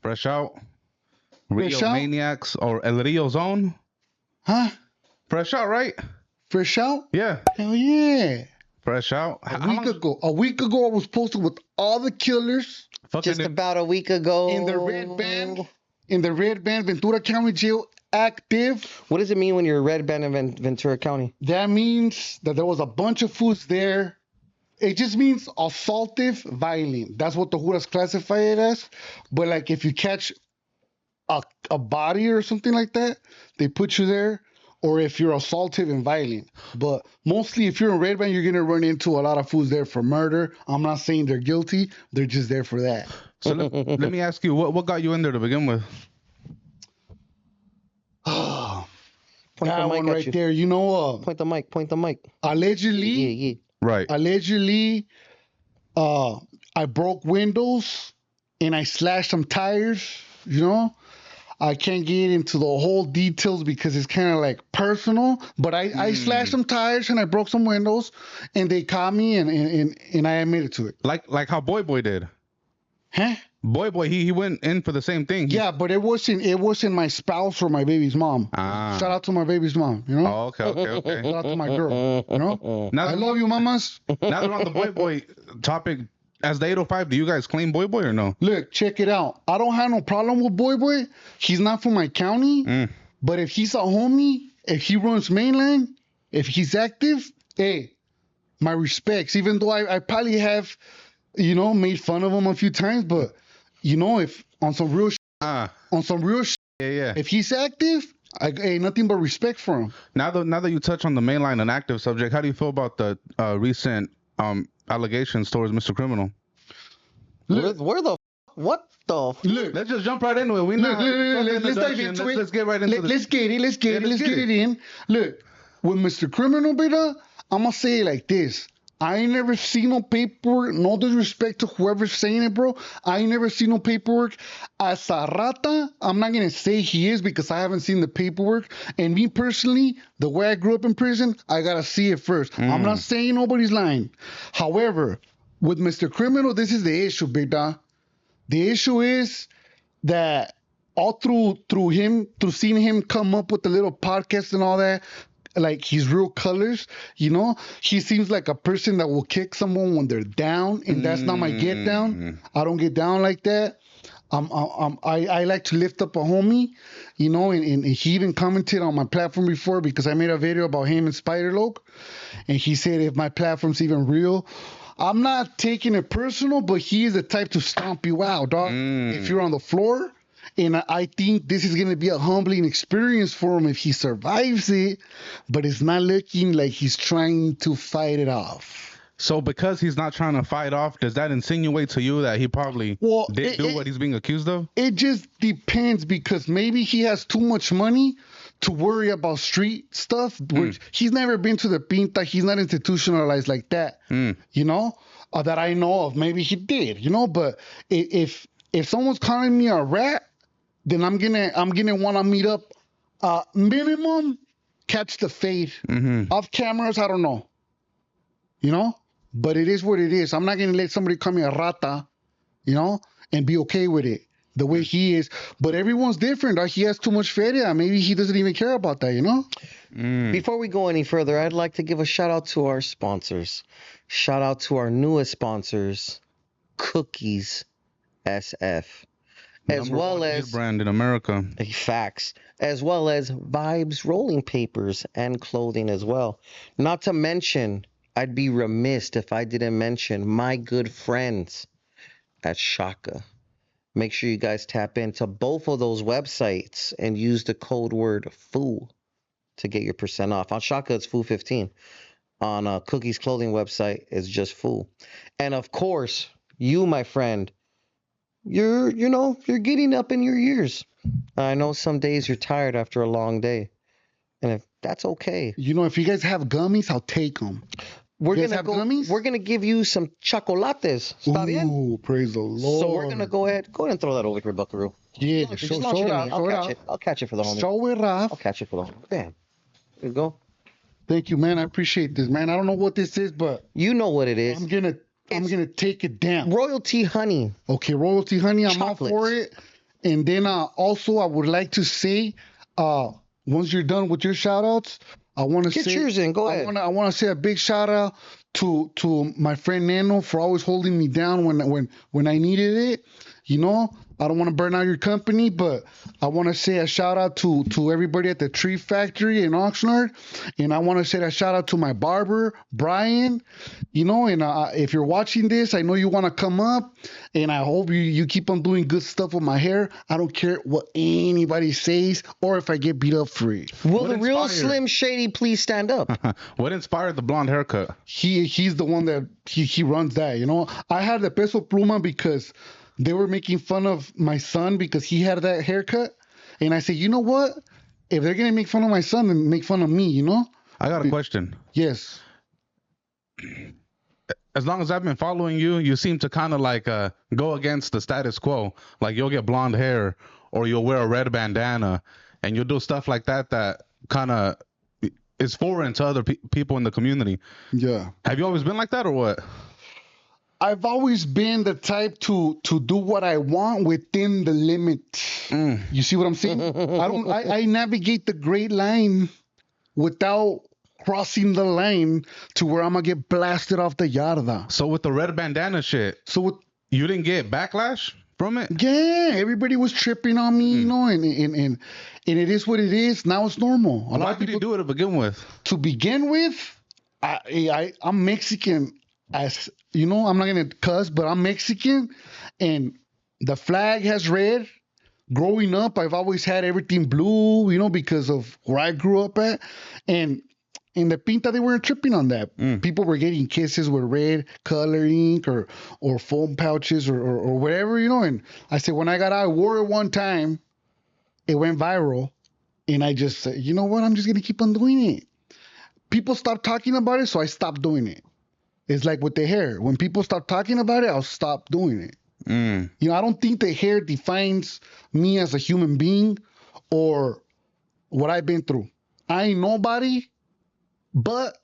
Fresh out. Fresh Rio out? Maniacs or El Rio Zone. Huh? Fresh out, right? Fresh out? Yeah. Hell yeah. Fresh out. A week ago. A week ago, I was posted with all the killers Just about a week ago. in the red band. In the red band, Ventura County Jail, active. What does it mean when you're a red band in Ventura County? That means that there was a bunch of foods there. It just means assaultive, violent. That's what the Juras classify it as. But like if you catch a body or something like that, they put you there. Or if you're assaultive and violent. But mostly if you're in red band, you're going to run into a lot of foods there for murder. I'm not saying they're guilty. They're just there for that. So let me ask you, what got you in there to begin with? That the one mic at right you. there. You know, Point the mic. Point the mic. allegedly, Yeah. Right. allegedly, I broke windows and I slashed some tires, you know. I can't get into the whole details because it's kind of like personal, but I slashed some tires and I broke some windows and they caught me and I admitted to it. Like how Boy did. Huh? Boy, he went in for the same thing. Yeah, but it wasn't my spouse or my baby's mom. Shout out to my baby's mom, you know? Oh, okay. Shout out to my girl, you know? Now I love you, mamas. Now that we're on the Boy topic, as the 805, do you guys claim Boy or no? Look, check it out. I don't have no problem with Boy. He's not from my county, but if he's a homie, if he runs mainland, if he's active, hey, my respects. Even though I probably have, you know, made fun of him a few times, but you know, if on some real Yeah. if he's active, I ain't nothing but respect for him. Now that you touch on the mainline and active subject, how do you feel about the recent allegations towards Mr. Criminal? Where the what the? Look, Let's just jump right into it. Let's dive into it. Let's get right into Let's get it in. Look, with Mr. Criminal, beta, I'm gonna say it like this. I ain't never seen no paperwork. No disrespect to whoever's saying it, bro. I ain't never seen no paperwork. As a rata, I'm not gonna say he is because I haven't seen the paperwork. And me personally, the way I grew up in prison, I gotta see it first. I'm not saying nobody's lying. However, with Mr. Criminal, this is the issue, big dog. The issue is that all through seeing him come up with the little podcast and all that, like his real colors, you know, he seems like a person that will kick someone when they're down, and that's not my get down. I don't get down like that. I like to lift up a homie, you know, and he even commented on my platform before because I made a video about him and Spider-Loc, and he said if my platform's even real. I'm not taking it personal, but he is the type to stomp you out, dog. If you're on the floor. And I think this is going to be a humbling experience for him if he survives it, but it's not looking like he's trying to fight it off. So because he's not trying to fight off, does that insinuate to you that he probably did do what he's being accused of? It just depends because maybe he has too much money to worry about street stuff, which he's never been to the Pinta. He's not institutionalized like that, you know, that I know of. Maybe he did, you know, but if someone's calling me a rat, then I'm gonna want to meet up. Minimum, catch the fade. Off cameras, I don't know. You know, but it is what it is. I'm not gonna let somebody call me a rata, you know, and be okay with it the way he is. But everyone's different. He has too much feria. Maybe he doesn't even care about that. You know. Before we go any further, I'd like to give a shout out to our sponsors. Shout out to our newest sponsors, Cookies SF. As well as brand in America. Facts. As well as Vibes rolling papers and clothing as well. Not to mention, I'd be remiss if I didn't mention my good friends at Shaka. Make sure you guys tap into both of those websites and use the code word FOO to get your % off. On Shaka, it's FOO15. On Cookies clothing website, it's just FOO. And of course, you, my friend, you're getting up in your years. I know some days you're tired after a long day, and if that's okay. You know, if you guys have gummies, I'll take them. We're gonna give you some chocolates. ¿Está bien? Ooh, praise the Lord. So we're gonna go ahead and throw that over here, Buckaroo. Yeah, Just launch it to me. I'll catch it for the homie. Show it off. I'll catch it for the homie. Bam. There you go. Thank you, man. I appreciate this, man. I don't know what this is, but you know what it is. I'm gonna take it down. Royalty honey. Okay, royalty honey. I'm Chocolates. all for it. And then also I would like to say, once you're done with your shout outs, I want to Get say yours in. Go ahead. I want to say a big shout out to my friend Nano for always holding me down when I needed it. You know, I don't want to burn out your company, but I want to say a shout out to everybody at the Tree Factory in Oxnard, and I want to say a shout out to my barber Brian. You know, and if you're watching this, I know you want to come up, and I hope you keep on doing good stuff with my hair. I don't care what anybody says or if I get beat up for it. Will the real Slim Shady please stand up? What inspired the blonde haircut? He's the one that he runs that. You know, I had the peso pluma because they were making fun of my son because he had that haircut, and I said, you know what? If they're gonna make fun of my son, then make fun of me. You know? I got a question. Yes. As long as I've been following you, you seem to kind of like go against the status quo. Like you'll get blonde hair or you'll wear a red bandana and you'll do stuff like that kind of is foreign to other people in the community. Yeah. Have you always been like that or what? I've always been the type to do what I want within the limits. You see what I'm saying? I navigate the great line without crossing the line to where I'm gonna get blasted off the yarda. So with the red bandana shit, you didn't get backlash from it? Yeah, everybody was tripping on me, you know, and it is what it is. Now it's normal. Why did you do it to begin with? To begin with, I'm Mexican. As you know, I'm not gonna cuss, but I'm Mexican, and the flag has red. Growing up, I've always had everything blue, you know, because of where I grew up at, and in the Pinta, they weren't tripping on that. People were getting kisses with red color ink or foam pouches or whatever, you know. And I said, when I got out, I wore it one time. It went viral. And I just said, you know what? I'm just going to keep on doing it. People stopped talking about it, so I stopped doing it. It's like with the hair. When people start talking about it, I'll stop doing it. You know, I don't think the hair defines me as a human being or what I've been through. I ain't nobody. But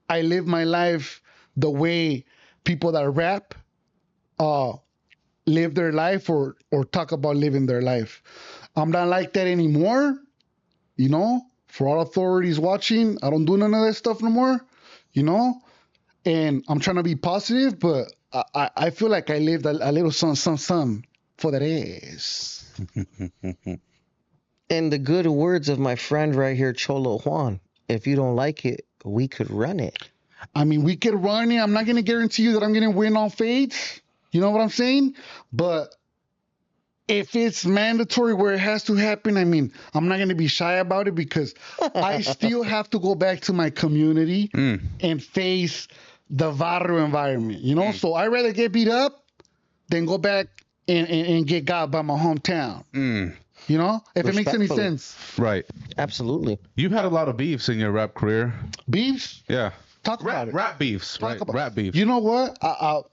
I live my life the way people that rap live their life or talk about living their life. I'm not like that anymore. You know, for all authorities watching, I don't do none of that stuff no more, you know. And I'm trying to be positive, but I feel like I lived a little some for the rest. In the good words of my friend right here, Cholo Juan, if you don't like it, we could run it. I mean, we could run it. I'm not going to guarantee you that I'm going to win all fades. You know what I'm saying? But if it's mandatory where it has to happen, I mean, I'm not going to be shy about it because I still have to go back to my community and face the barrio environment, you know? So I'd rather get beat up than go back and get got by my hometown. You know, if it makes any sense. Right. Absolutely. You've had a lot of beefs in your rap career. Beefs? Yeah. Talk about it. Rap beefs, right? Rap beefs. You know what?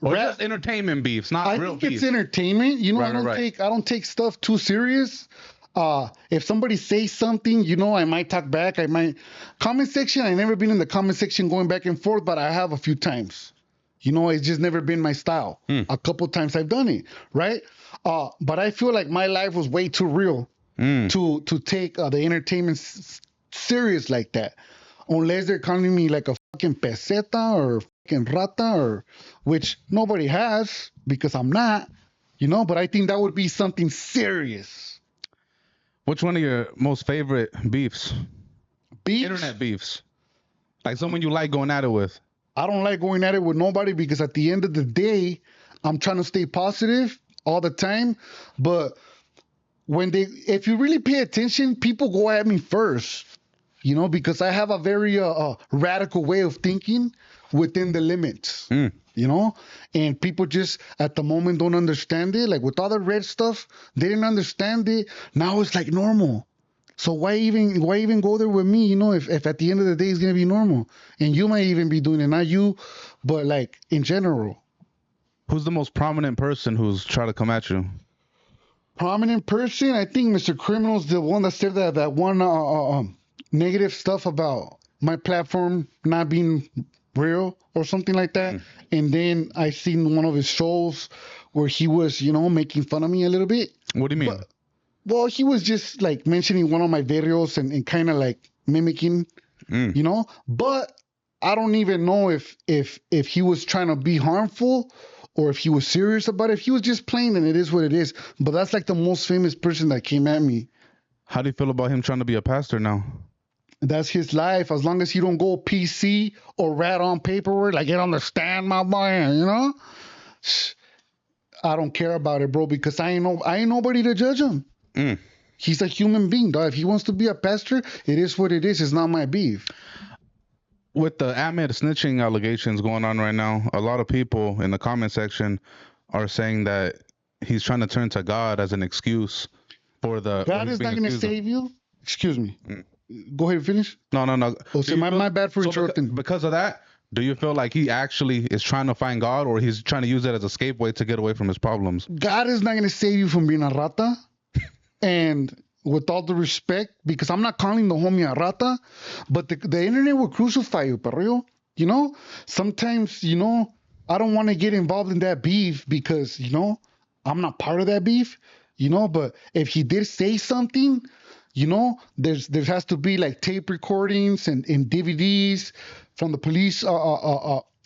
Or just entertainment beefs, not real beefs. I think it's entertainment. You know, I don't take stuff too serious. If somebody says something, you know, I might talk back. Comment section, I've never been in the comment section going back and forth, but I have a few times. You know, it's just never been my style. A couple times I've done it, right? But I feel like my life was way too real to take the entertainment serious like that. Unless they're calling me like a fucking peseta or fucking rata, or which nobody has because I'm not, you know. But I think that would be something serious. Which one of your most favorite beefs? Beefs? Internet beefs. Like someone you like going at it with. I don't like going at it with nobody because at the end of the day, I'm trying to stay positive all the time. But if you really pay attention, people go at me first, you know, because I have a very radical way of thinking within the limits, you know, and people just at the moment don't understand it. Like with all the red stuff, they didn't understand it. Now it's like normal. So why even go there with me, you know, if at the end of the day it's going to be normal? And you might even be doing it, not you, but like in general. Who's the most prominent person who's trying to come at you? Prominent person? I think Mr. Criminal's the one that said that one negative stuff about my platform not being real or something like that. And then I seen one of his shows where he was, you know, making fun of me a little bit. What do you mean? But, well, he was just like mentioning one of my videos and kind of like mimicking, you know. But I don't even know if he was trying to be harmful or if he was serious about it. If he was just playing, then it is what it is. But that's like the most famous person that came at me. How do you feel about him trying to be a pastor now? That's his life. As long as you don't go PC or rat on paperwork, like, get on the stand, my boy, you know? I don't care about it, bro, because I ain't nobody to judge him. He's a human being, dog. If he wants to be a pastor, it is what it is. It's not my beef. With the Ahmed snitching allegations going on right now, a lot of people in the comment section are saying that he's trying to turn to God as an excuse for the... God is not going to save you. Excuse me. Go ahead and finish. No. Oh, so my bad for interrupting. Because of that, do you feel like he actually is trying to find God, or he's trying to use it as a scapegoat to get away from his problems? God is not going to save you from being a rata. And with all the respect, because I'm not calling the homie a rata, but the internet will crucify you, perro. You know, sometimes, you know, I don't want to get involved in that beef because, you know, I'm not part of that beef, you know, but if he did say something, you know, there has to be like tape recordings and DVDs from the police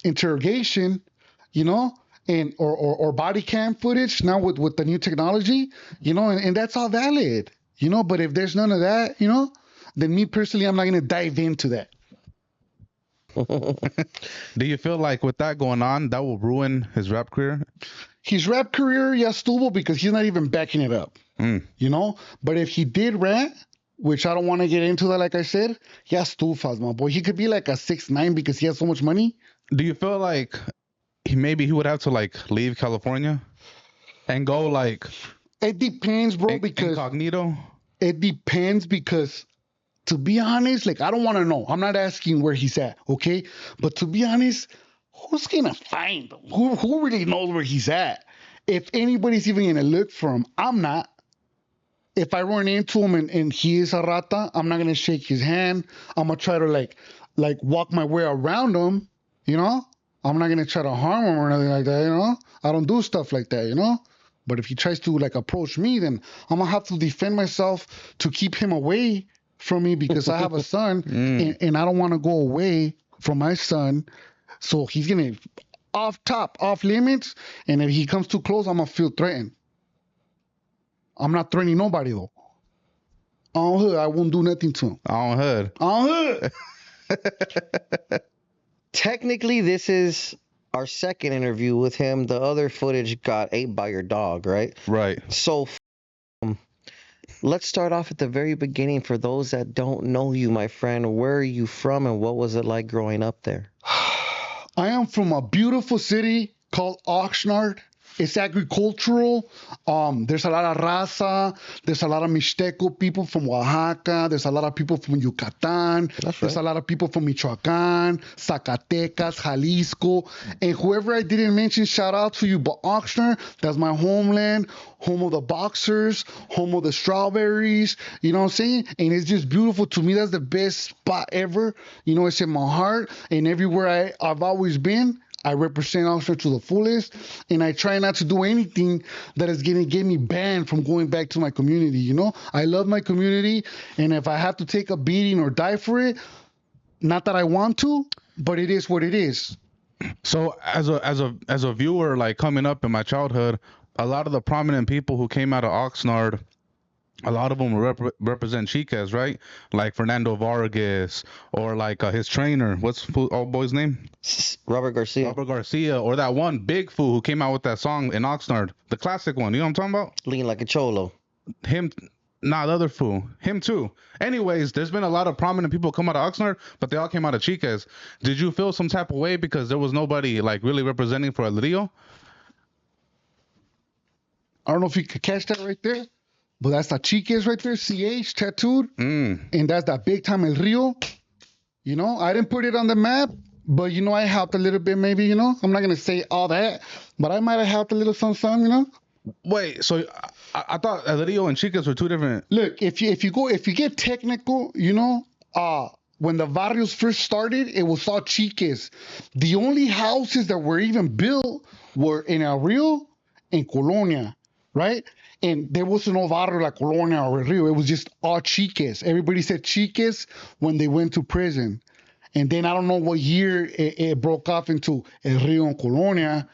interrogation, you know, and or body cam footage now with the new technology, you know, and that's all valid, you know. But if there's none of that, you know, then me personally, I'm not gonna dive into that. Do you feel like with that going on, that will ruin his rap career? His rap career, yeah, estuvo, because he's not even backing it up. You know, but if he did rap, which I don't want to get into that, like I said, yeah, estufas, my boy. He could be like a 6'9" because he has so much money. Do you feel like maybe he would have to like leave California and go like... It depends, bro, because incognito? It depends because, to be honest, like, I don't want to know. I'm not asking where he's at, okay? But to be honest, who's gonna find him? Who really knows where he's at? If anybody's even gonna look for him, I'm not. If I run into him and he is a rata, I'm not gonna shake his hand. I'm gonna try to like walk my way around him, you know? I'm not gonna try to harm him or anything like that, you know? I don't do stuff like that, you know? But if he tries to like approach me, then I'm gonna have to defend myself to keep him away from me because I have a son and I don't want to go away from my son. So he's gonna off limits, and if he comes too close, I'm gonna feel threatened. I'm not threatening nobody though. On hood, I won't do nothing to him. On hood. On hood. Technically, this is our second interview with him. The other footage got ate by your dog, right? Right. So let's start off at the very beginning. For those that don't know you, my friend, where are you from and what was it like growing up there? I am from a beautiful city called Oxnard. It's agricultural. There's a lot of raza. There's a lot of Mixteco people from Oaxaca. There's a lot of people from Yucatan. There's a lot of people from Michoacán, Zacatecas, Jalisco. And whoever I didn't mention, shout out to you. But Oxnard, that's my homeland, home of the boxers, home of the strawberries. You know what I'm saying? And it's just beautiful. To me, that's the best spot ever. You know, it's in my heart. And everywhere I've always been, I represent Oxnard to the fullest, and I try not to do anything that is going to get me banned from going back to my community. You know, I love my community, and if I have to take a beating or die for it, not that I want to, but it is what it is. So as a viewer, like coming up in my childhood, a lot of the prominent people who came out of Oxnard, a lot of them represent Chicas, right? Like Fernando Vargas, or like his trainer. What's old boy's name? Robert Garcia. Robert Garcia, or that one big fool who came out with that song in Oxnard, the classic one. You know what I'm talking about? Lean like a cholo. Him, nah, the other fool. Him too. Anyways, there's been a lot of prominent people come out of Oxnard, but they all came out of Chicas. Did you feel some type of way because there was nobody like really representing for El Rio? I don't know if you could catch that right there. But that's the Chicas right there, CH, tattooed. And that's that big time El Rio. You know, I didn't put it on the map, but, you know, I helped a little bit maybe, you know. I'm not going to say all that, but I might have helped a little some, you know. Wait, so I thought El Rio and Chicas were two different. Look, if you get technical, you know, when the barrios first started, it was all Chicas. The only houses that were even built were in El Rio in Colonia, right? And there was no barrio like Colonia or El Rio. It was just all chiques. Everybody said chiques when they went to prison. And then I don't know what year it broke off into El Rio and Colonia,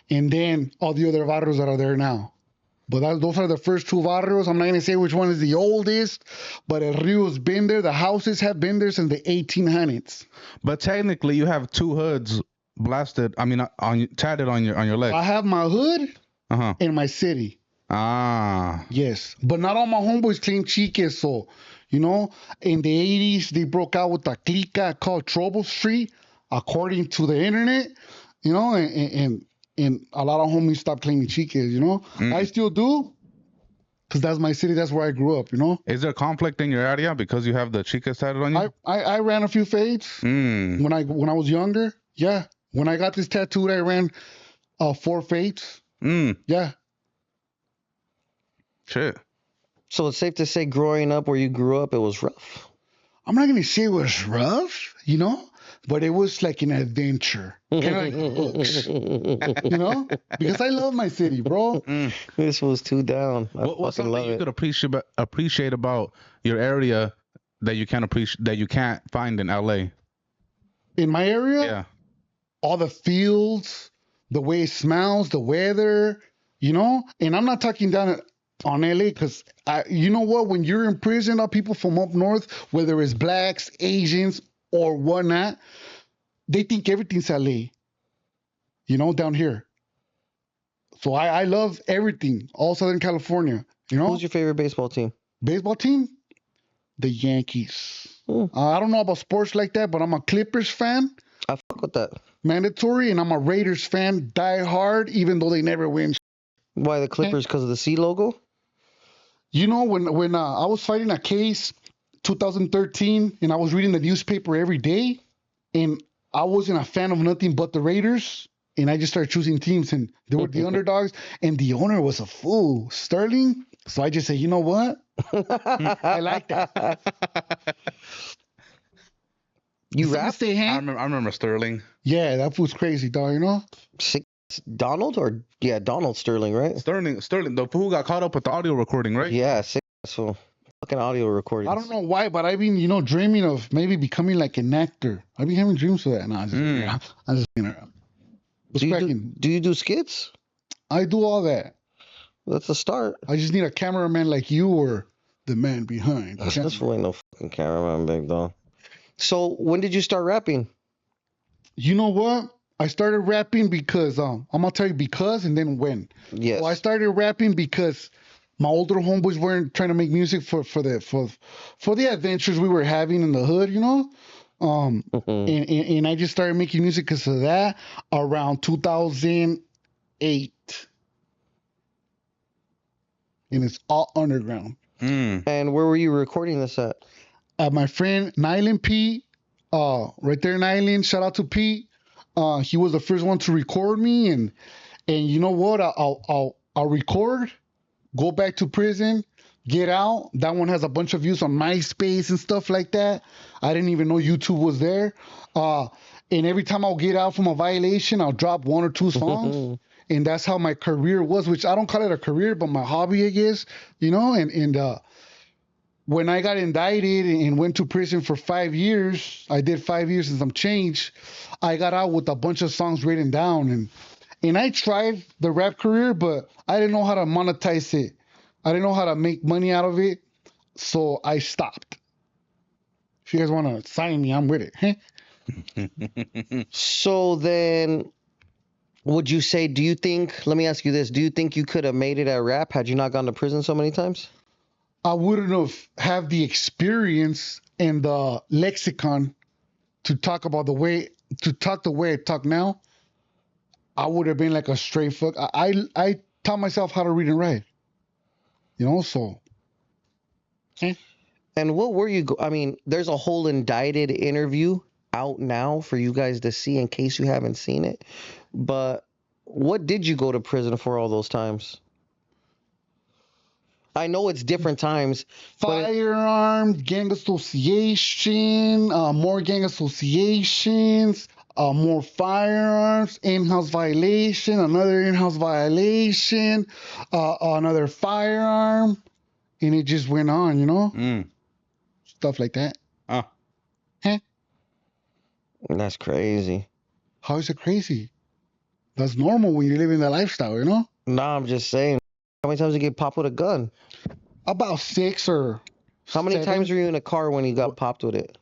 and then all the other barrios that are there now. But those are the first two barrios. I'm not going to say which one is the oldest, but El Rio's been there. The houses have been there since the 1800s. But technically, you have two hoods blasted. I mean, tatted on your leg. I have my hood Uh-huh. in my city. Ah. Yes, but not all my homeboys claim chiques. So, you know, in the 80s, they broke out with a clica called Trouble Street, according to the internet, you know, and a lot of homies stopped claiming chiques, you know. I still do, because that's my city. That's where I grew up, you know. Is there conflict in your area because you have the chicas tatted on you? I ran a few fades when I was younger. Yeah, when I got this tattooed, I ran 4 fades. Yeah. Shit. So it's safe to say, growing up where you grew up, it was rough. I'm not gonna say it was rough, you know, but it was like an adventure, kind of like books, you know, because I love my city, bro. This was too down. What's fucking something love you it. could appreciate about your area that you can't find in LA? In my area, Yeah. all the fields, the way it smells, the weather, you know, and I'm not talking down on LA because you know what? When you're in prison, all people from up north, whether it's blacks, Asians, or whatnot, they think everything's LA, you know, down here. So I love everything, all Southern California, you know. Who's your favorite baseball team? Baseball team? The Yankees. I don't know about sports like that, but I'm a Clippers fan, I fuck with that. mandatory, and I'm a Raiders fan, die hard, even though they never win. Why the Clippers? Because of the C logo? You know, when I was fighting a case 2013 and I was reading the newspaper every day and I wasn't a fan of nothing but the Raiders, and I just started choosing teams and they were the underdogs and the owner was a fool, Sterling. So I just said, you know what? I like that. You Is that rap? stay I hand? remember Sterling. Yeah, that fool's crazy, dog, you know? Donald or yeah, Donald Sterling, right? Sterling, the fool who got caught up with the audio recording, right? Yeah, so fucking audio recordings. I don't know why, but I've been, you know, dreaming of maybe becoming like an actor. I've been having dreams of that. No, I'm just you know. Do you do skits? I do all that. That's a start. I just need a cameraman like you or the man behind. the This camera. fool ain't no fucking cameraman, big dog. So when did you start rapping? You know what? I started rapping because I'm gonna tell you because and then when. Yes. So I started rapping because my older homeboys weren't trying to make music for the adventures we were having in the hood, you know. And I just started making music because of that around 2008. And it's all underground. And where were you recording this at? My friend Nyland P, right there in Island. Shout out to P. He was the first one to record me, and you know what? I'll record, go back to prison, get out. That one has a bunch of views on MySpace and stuff like that. I didn't even know YouTube was there. And every time I'll get out from a violation, I'll drop 1 or 2 songs. And that's how my career was, which I don't call it a career, but my hobby, I guess, you know. And when I got indicted and went to prison for 5 years, I did 5 years and some change. I got out with a bunch of songs written down, and I tried the rap career, but I didn't know how to monetize it. I didn't know how to make money out of it, so I stopped. If you guys want to sign me, I'm with it. So then, would you say, do you think, let me ask you this, do you think you could have made it at rap had you not gone to prison so many times? I wouldn't have the experience and the lexicon to talk about the way I talk now. I would have been like a straight fuck. I taught myself how to read and write, you know. So, And what were you? I mean, there's a whole indicted interview out now for you guys to see in case you haven't seen it. But what did you go to prison for all those times? I know it's different times. firearms, gang association, more gang associations, more firearms, in-house violation, another in-house violation, another firearm, and it just went on, stuff like that. Huh? That's crazy. How is it crazy? That's normal when you're living that lifestyle, Nah, I'm just saying. How many times did you get popped with a gun? About 6 or How many 7 times were you in a car when you got popped with it?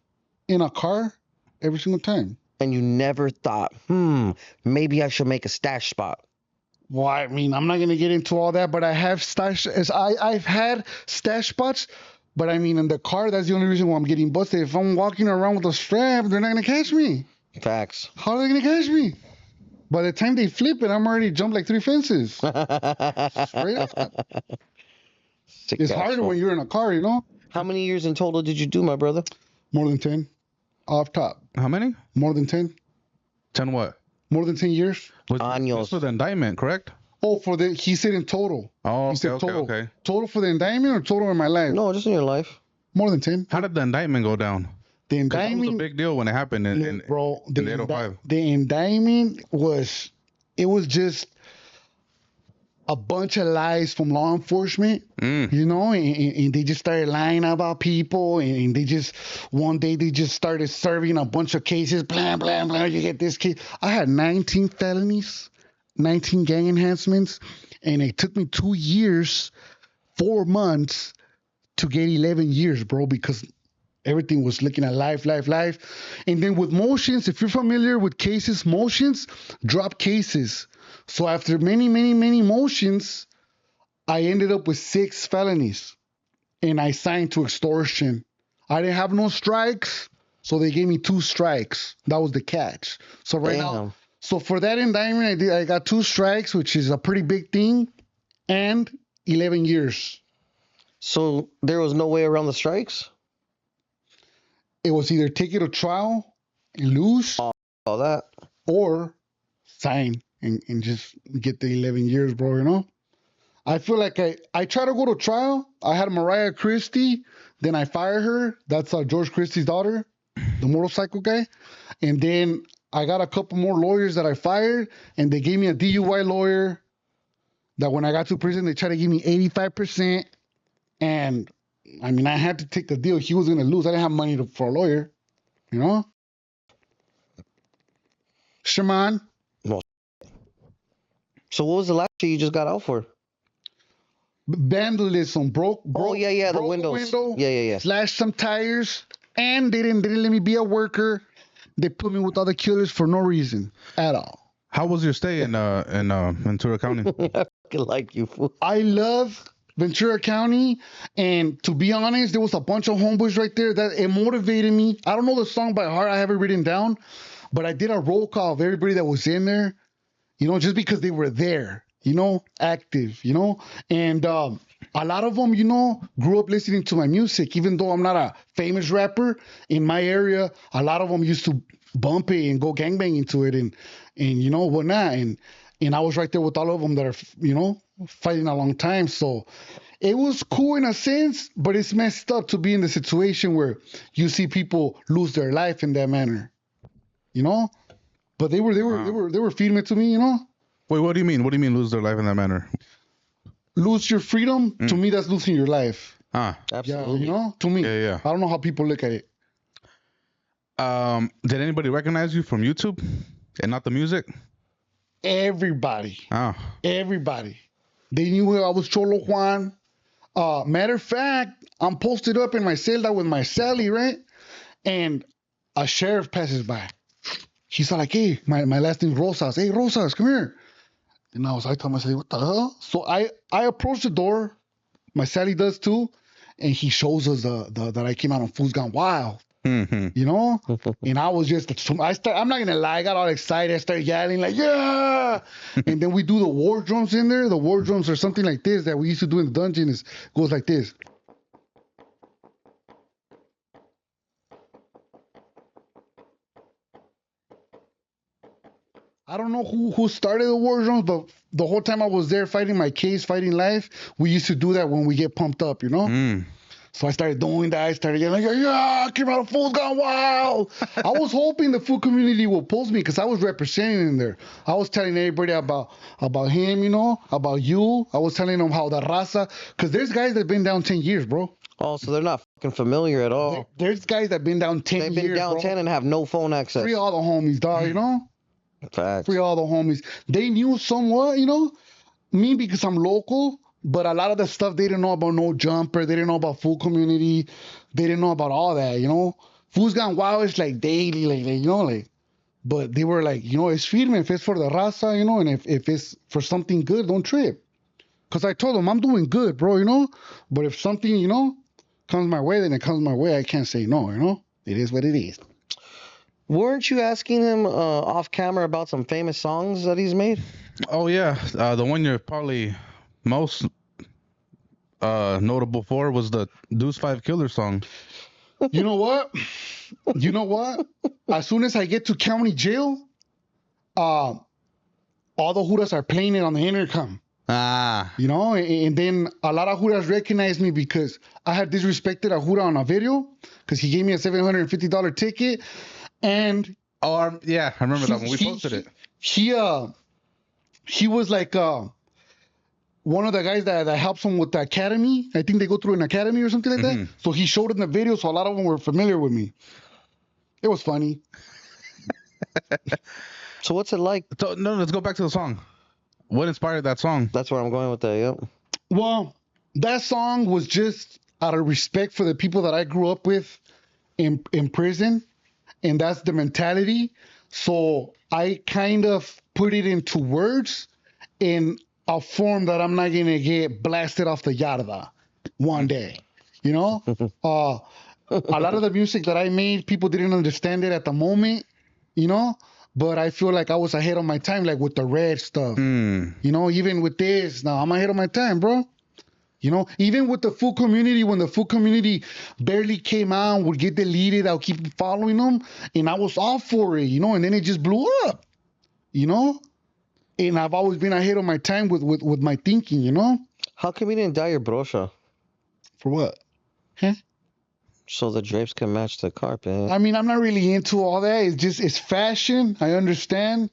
in a car, every single time. And you never thought, maybe I should make a stash spot. Well, I mean, I'm not gonna get into all that, but I have I've had stash spots, but I mean, in the car, that's the only reason why I'm getting busted. If I'm walking around with a strap, they're not gonna catch me. Facts. How are they gonna catch me? By the time they flip it, I'm already jumped like 3 fences. Straight up. It's harder when you're in a car, How many years in total did you do, my brother? More than 10. Off top. How many? More than 10. 10 what? More than 10 years. That's for the indictment, correct? Oh, he said in total. Oh, He said okay, total. okay. Total for the indictment or total in my life? No, just in your life. More than 10. How did the indictment go down? The 'Cause that was a indictment, big deal when it happened in bro. in 805. The indictment was just a bunch of lies from law enforcement, and they just started lying about people, and they just one day they just started serving a bunch of cases, blah blah blah. You get this case. I had 19 felonies, 19 gang enhancements, and it took me 2 years, 4 months to get 11 years, bro, because everything was looking at life. And then with motions, if you're familiar with cases, motions drop cases. So after many motions, I ended up with 6 felonies, and I signed to extortion. I didn't have no strikes, so they gave me 2 strikes. That was the catch. So now, so for that indictment, I got 2 strikes, which is a pretty big thing, and 11 years. So there was no way around the strikes? It was either take it to trial and lose, All that. or sign and just get the 11 years, bro, I feel like I tried to go to trial. I had Mariah Christie, then I fired her. That's George Christie's daughter, the motorcycle guy. And then I got a couple more lawyers that I fired, and they gave me a DUI lawyer that when I got to prison, they tried to give me 85%. And I mean, I had to take the deal. He was going to lose. I didn't have money for a lawyer, Shaman. So what was the last shit you just got out for? Vandalism, broke. Oh yeah, the windows. Yeah. Slashed some tires, and they didn't let me be a worker. They put me with other killers for no reason at all. How was your stay in Ventura County? I fucking like you, fool. I love Ventura County, and to be honest, there was a bunch of homeboys right there that it motivated me. I don't know the song by heart. I have it written down, but I did a roll call of everybody that was in there, just because they were there, active, and a lot of them, grew up listening to my music. Even though I'm not a famous rapper in my area, a lot of them used to bump it and go gangbanging to it and whatnot. And I was right there with all of them that are, fighting a long time. So it was cool in a sense, but it's messed up to be in the situation where you see people lose their life in that manner, But they were feeding it to me, Wait, what do you mean? What do you mean lose their life in that manner? Lose your freedom, to me, that's losing your life. Absolutely. Yeah, to me. Yeah. I don't know how people look at it. Did anybody recognize you from YouTube and not the music? Everybody. Oh. Everybody. They knew I was Cholo Juan. Matter of fact, I'm posted up in my celda with my celly, right? And a sheriff passes by. He's like, hey, my last name's Rosas. Hey, Rosas, come here. And I told myself, what the hell? So I approach the door. My celly does too. And he shows us that I came out on Fools Gone Wild. Mm-hmm. And I was just, I'm not gonna lie, I got all excited. I started yelling like, yeah. And then we do the war drums in there. The war drums are something like this that we used to do in the dungeon. It goes like this. I don't know who started the war drums, but the whole time I was there fighting my case, fighting life, we used to do that when we get pumped up, Mm. So I started doing that. I started getting like, yeah, came out of Fool's Gone Wild. I was hoping the food community would post me because I was representing in there. I was telling everybody about him, you know, about you. I was telling them how the raza, because there's guys that been down 10 years, bro. Oh, so they're not fucking familiar at all. There's guys that been down 10 years, They've been down bro. 10 and have no phone access. Free all the homies, dog, you know? Facts. Free all the homies. They knew somewhat, you know, me because I'm local, but a lot of the stuff they didn't know about No Jumper. They didn't know about food community. They didn't know about all that, you know? Food's Gone Wild is like daily, like you know, like, but they were like, you know, it's firme if it's for the raza, you know, and if it's for something good, don't trip. Because I told them I'm doing good, bro, you know? But if something, you know, comes my way, then it comes my way. I can't say no, you know? It is what it is. Weren't you asking him off camera about some famous songs that he's made? Oh yeah, the one you're probably most notable for was the Deuce 5 Killer song. You know what? You know what? As soon as I get to county jail, all the Judas are playing it on the intercom. Ah. You know, and then a lot of Judas recognize me because I had disrespected a Judas on a video because he gave me a $750 ticket. And yeah, I remember that when we posted it. He was like one of the guys that helps him with the academy. I think they go through an academy or something like that. So he showed in the video, so a lot of them were familiar with me. It was funny. So what's it like? So, no, let's go back to the song. What inspired that song? That's where I'm going with that, yep. Well, that song was just out of respect for the people that I grew up with in prison, and that's the mentality. So I kind of put it into words in a form that I'm not going to get blasted off the yarda one day, you know? A lot of the music that I made, people didn't understand it at the moment, you know? But I feel like I was ahead of my time, like with the red stuff. You know, even with this, now I'm ahead of my time, bro. You know, even with the food community, when the food community barely came out, would get deleted, I'll keep following them. And I was all for it, you know, and then it just blew up, you know? And I've always been ahead of my time with my thinking, you know? How come you didn't dye your brocha? For what? Huh? So the drapes can match the carpet. I mean, I'm not really into all that. It's fashion. I understand.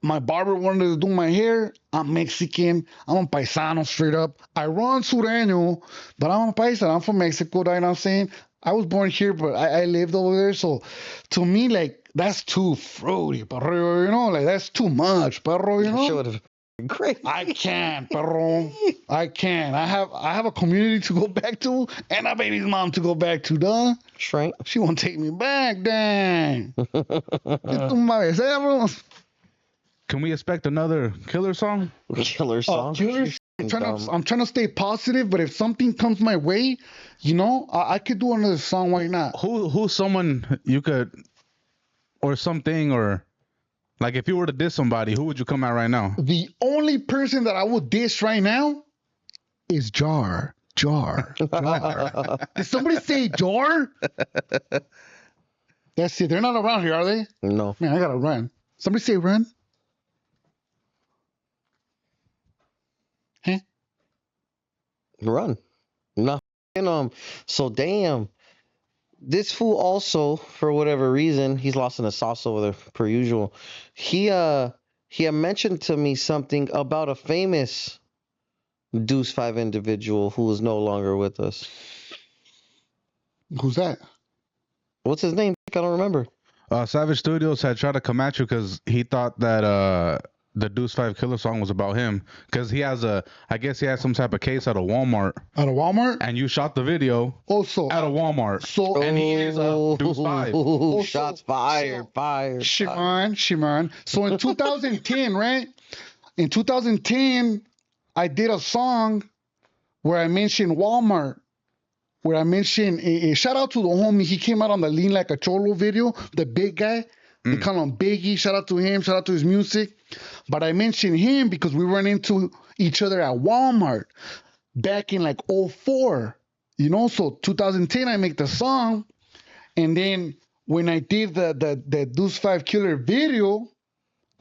My barber wanted to do my hair. I'm Mexican. I'm a paisano straight up. I run sureño, but I'm a paisano. I'm from Mexico, you know what I'm saying? I was born here, but I lived over there. So to me, like, that's too fruity, perro, you know? Like, that's too much, perro, you know? Sure, great. I can't, perro. I can't. I have a community to go back to and a baby's mom to go back to, duh. Shrink. She won't take me back, dang. Can we expect another killer song? Killer song. I'm trying to stay positive, but if something comes my way, you know, I could do another song. Why not? Who's someone you could, or something, or like if you were to diss somebody, who would you come at right now? The only person that I would diss right now is Jar. Did somebody say Jar? That's it. They're not around here, are they? No. Man, I gotta run. Somebody say run. Huh? Run. No. So damn. This fool also, for whatever reason, he's lost in the sauce over there per usual. He had mentioned to me something about a famous Deuce 5 individual who is no longer with us. Who's that? What's his name? I don't remember. Savage Studios had tried to come at you because he thought that the Deuce 5 Killer song was about him, because I guess he has some type of case at a Walmart. At a Walmart? And you shot the video also at a Walmart. So and he is a Deuce 5. Shots fired. Shimon. So in 2010, right? In 2010, I did a song where I mentioned Walmart. Where I mentioned a shout out to the homie. He came out on the Lean Like a Cholo video, the big guy. They call him Biggie. Shout out to him. Shout out to his music. But I mentioned him because we ran into each other at Walmart back in like 04. You know, so 2010 I make the song. And then when I did the Deuce 5 Killer video,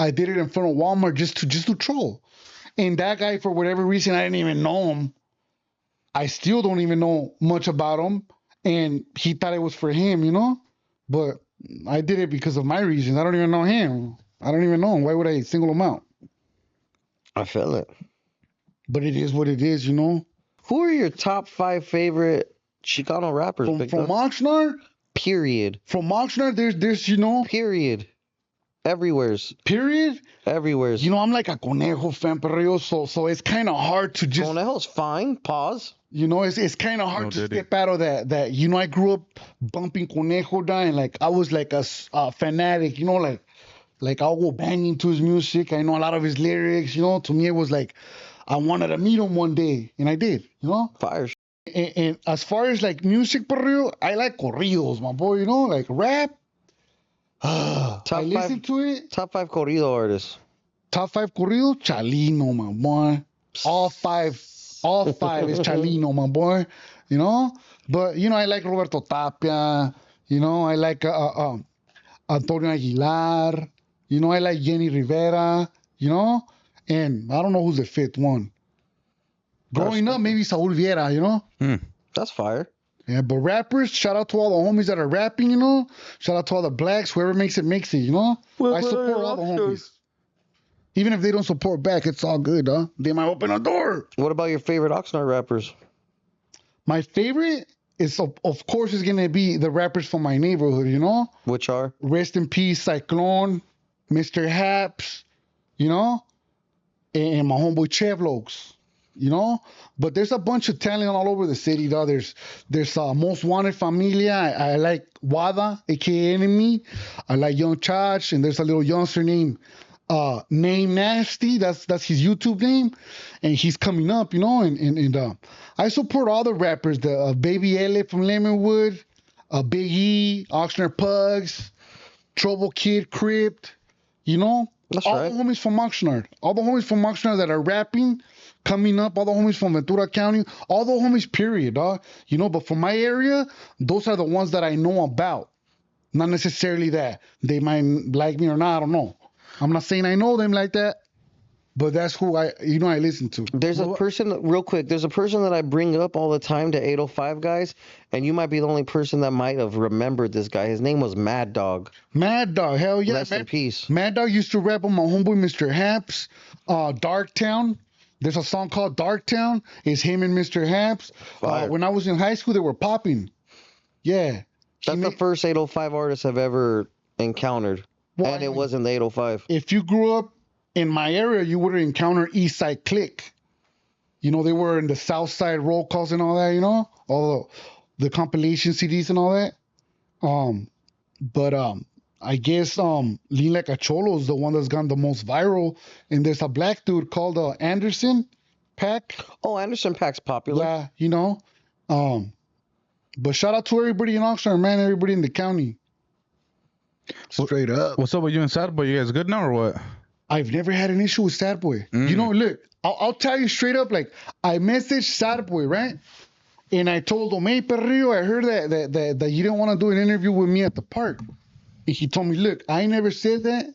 I did it in front of Walmart just to troll. And that guy, for whatever reason, I didn't even know him. I still don't even know much about him, and he thought it was for him, you know. But I did it because of my reasons. I don't even know him. I don't even know him. Why would I single him out? I feel it. But it is what it is, you know. Who are your top 5 favorite Chicano rappers, From Big from Dog? Oxnard, Period. from Oxnard, there's you know, Period. Everywhere's. period. Everywhere's. You know, I'm like a Conejo fan, perreo, so it's kind of hard to just, Conejo's fine. Pause. you know, it's kind of hard No, to did he? step out of that. You know, I grew up bumping Conejo down, and like I was like a fanatic, you know, like I'll go banging to his music. I know a lot of his lyrics, you know. To me, it was like I wanted to meet him one day, and I did, you know. Fire. And as far as like music, perreo, I like corridos, my boy, you know, like rap. I listen to it. Top 5 corrido artists. Top 5 corrido, Chalino, my boy. All five is Chalino, my boy. You know, but you know, I like Roberto Tapia. You know, I like Antonio Aguilar. You know, I like Jenny Rivera. You know, and I don't know who's the fifth one. Growing up, maybe Saul Vieira. You know. That's fire. Yeah, but rappers, shout out to all the homies that are rapping, you know. Shout out to all the blacks, whoever makes it, you know. I support all the homies. Even if they don't support back, it's all good, huh? They might open a door. What about your favorite Oxnard rappers? My favorite is, of course, is going to be the rappers from my neighborhood, you know. Which are? Rest in peace, Cyclone, Mr. Haps, you know. And my homeboy Chevlokes. You know, but there's a bunch of talent all over the city, though. There's Most Wanted Familia. I like Wada, aka Enemy. I like Young Chach, and there's a little youngster named Name Nasty. That's his YouTube name, and he's coming up, you know. And I support all the rappers. The Baby L from Lemonwood, Big E, Oxnard Pugs, Trouble Kid, Crypt. You know, That's all right. the homies from Oxnard. All the homies from Oxnard that are rapping. Coming up, all the homies from Ventura County, all the homies, period, dog. You know, but from my area, those are the ones that I know about. Not necessarily that they might like me or not, I don't know. I'm not saying I know them like that, but that's who I listen to. There's a person, real quick, there's a person that I bring up all the time to 805 guys, and you might be the only person that might have remembered this guy. His name was Mad Dog. Mad Dog, hell yeah. Rest in peace. Mad Dog used to rap on my homeboy Mr. Haps, Darktown. There's a song called Darktown. It's him and Mr. Haps. When I was in high school, they were popping. Yeah. That's the first 805 artist I've ever encountered. Well, and I it mean, wasn't the 805. If you grew up in my area, you would have encountered East Side Click. You know, they were in the South Side roll calls and all that, you know? All the compilation CDs and all that. But I guess Lean Like a Cholo is the one that's gone the most viral. And there's a black dude called Anderson Pack. Oh, Anderson Paak's popular. Yeah, you know. But shout out to everybody in Oxnard, man. Everybody in the county. Straight up. What's up with you and Sad Boy? You guys good now or what? I've never had an issue with Sad Boy. You know, look, I'll tell you straight up. Like, I messaged Sad Boy, right? And I told him, hey, Perrillo, I heard that you didn't want to do an interview with me at the park. And he told me, look, I never said that.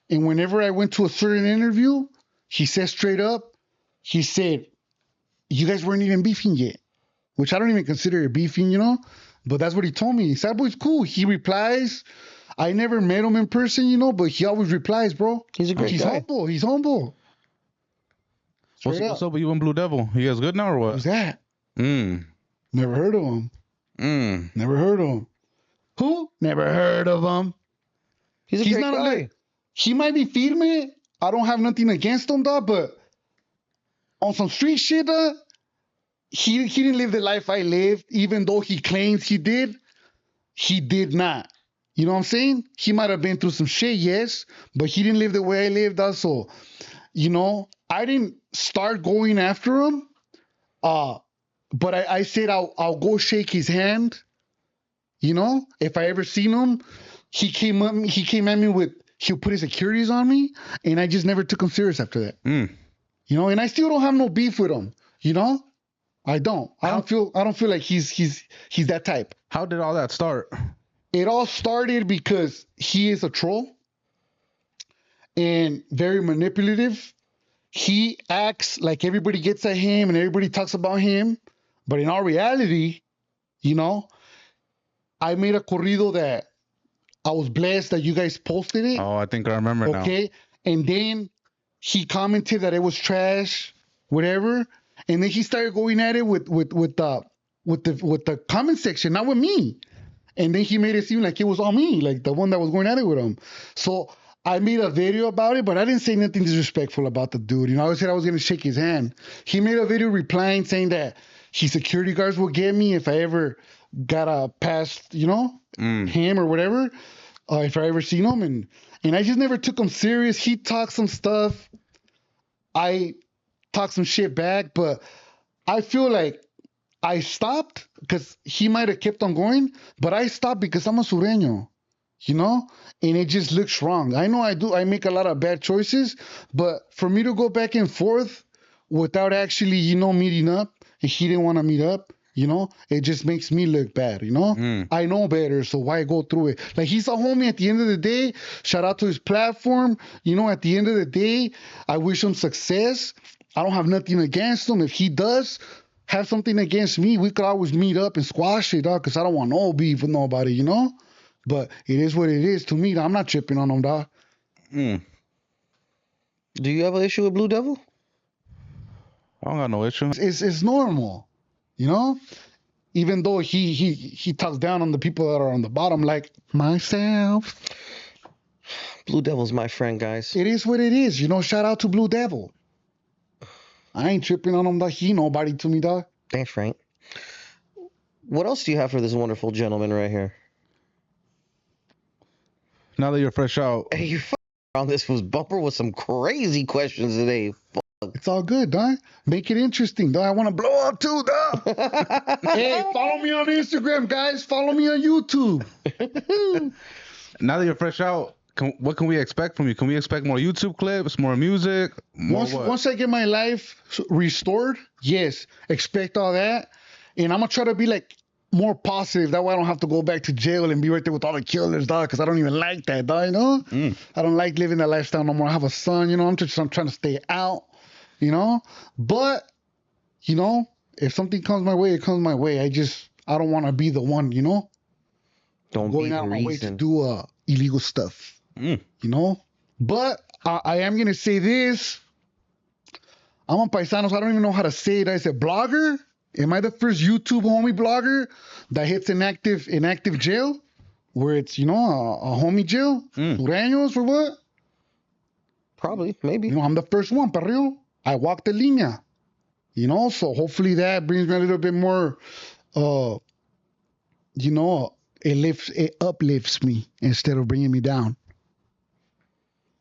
And whenever I went to a certain interview, he said straight up, he said, you guys weren't even beefing yet. Which I don't even consider it beefing, you know? But that's what he told me. Sad Boy's cool. He replies. I never met him in person, you know, but he always replies, bro. He's a great guy. Humble. He's humble. What's up with you and Blue Devil? You guys good now or what? Who's that? Mm. Never heard of him. Never heard of him. Who? Never heard of him. He's a great guy. He might be firme. I don't have nothing against him, dog, but on some street shit, dog, he didn't live the life I lived, even though he claims he did. He did not. You know what I'm saying? He might have been through some shit, yes, but he didn't live the way I lived. Also, you know, I didn't start going after him. But I said I'll go shake his hand. You know, if I ever seen him, he came at me with he'll put his securities on me, and I just never took him serious after that. You know, and I still don't have no beef with him. You know, I don't. I don't feel like he's that type. How did all that start? It all started because he is a troll and very manipulative. He acts like everybody gets at him and everybody talks about him, But in all reality, you know, I made a corrido that I was blessed that you guys posted it. Oh, I think I remember now. Okay. And then he commented that it was trash, whatever. And then he started going at it with the comment section, not with me. And then he made it seem like it was on me, like the one that was going at it with him. So I made a video about it, but I didn't say nothing disrespectful about the dude. You know, I said I was gonna shake his hand. He made a video replying saying that his security guards will get me if I ever got a past, you know, him or whatever. If I ever seen him, and I just never took him serious. He talked some stuff. I talked some shit back, but I feel like I stopped because he might have kept on going, but I stopped because I'm a sureño, you know, and it just looks wrong. I know I do. I make a lot of bad choices, but for me to go back and forth without actually, you know, meeting up, and he didn't want to meet up, you know, it just makes me look bad, you know? I know better, so why go through it? Like, he's a homie at the end of the day. Shout out to his platform. You know, at the end of the day, I wish him success. I don't have nothing against him. If he does have something against me, we could always meet up and squash it, dog, because I don't want no beef with nobody, you know? But it is what it is to me. I'm not tripping on him, dog. Do you have an issue with Blue Devil? I don't got no issue. It's normal. You know, even though he talks down on the people that are on the bottom, like myself. Blue Devil's my friend, guys. It is what it is. You know, shout out to Blue Devil. I ain't tripping on him, dog. He nobody to me, dog. Thanks, Frank. What else do you have for this wonderful gentleman right here? Now that you're fresh out, Hey, you on this was bumper with some crazy questions today. It's all good, dog. Make it interesting, dog. I want to blow up too, dog. Hey, follow me on Instagram, guys. Follow me on YouTube. now that you're fresh out, what can we expect from you? Can we expect more YouTube clips, more music, more Once I get my life restored, yes, expect all that. And I'm going to try to be like more positive. That way I don't have to go back to jail and be right there with all the killers, dog, because I don't even like that, dog, you know? I don't like living that lifestyle no more. I have a son, you know? I'm trying to stay out, you know? But, you know, if something comes my way, it comes my way. I don't want to be the one, you know? Don't going out of my way to do illegal stuff. You know, but I am gonna say this. I'm a paisano, so I don't even know how to say it. I said blogger. Am I the first YouTube homie blogger that hits an active jail, where it's, you know, a homie jail, Sureños or what? Probably, maybe. You know, I'm the first one, perreo. I walked the línea. You know, so hopefully that brings me a little bit more. You know, it uplifts me instead of bringing me down.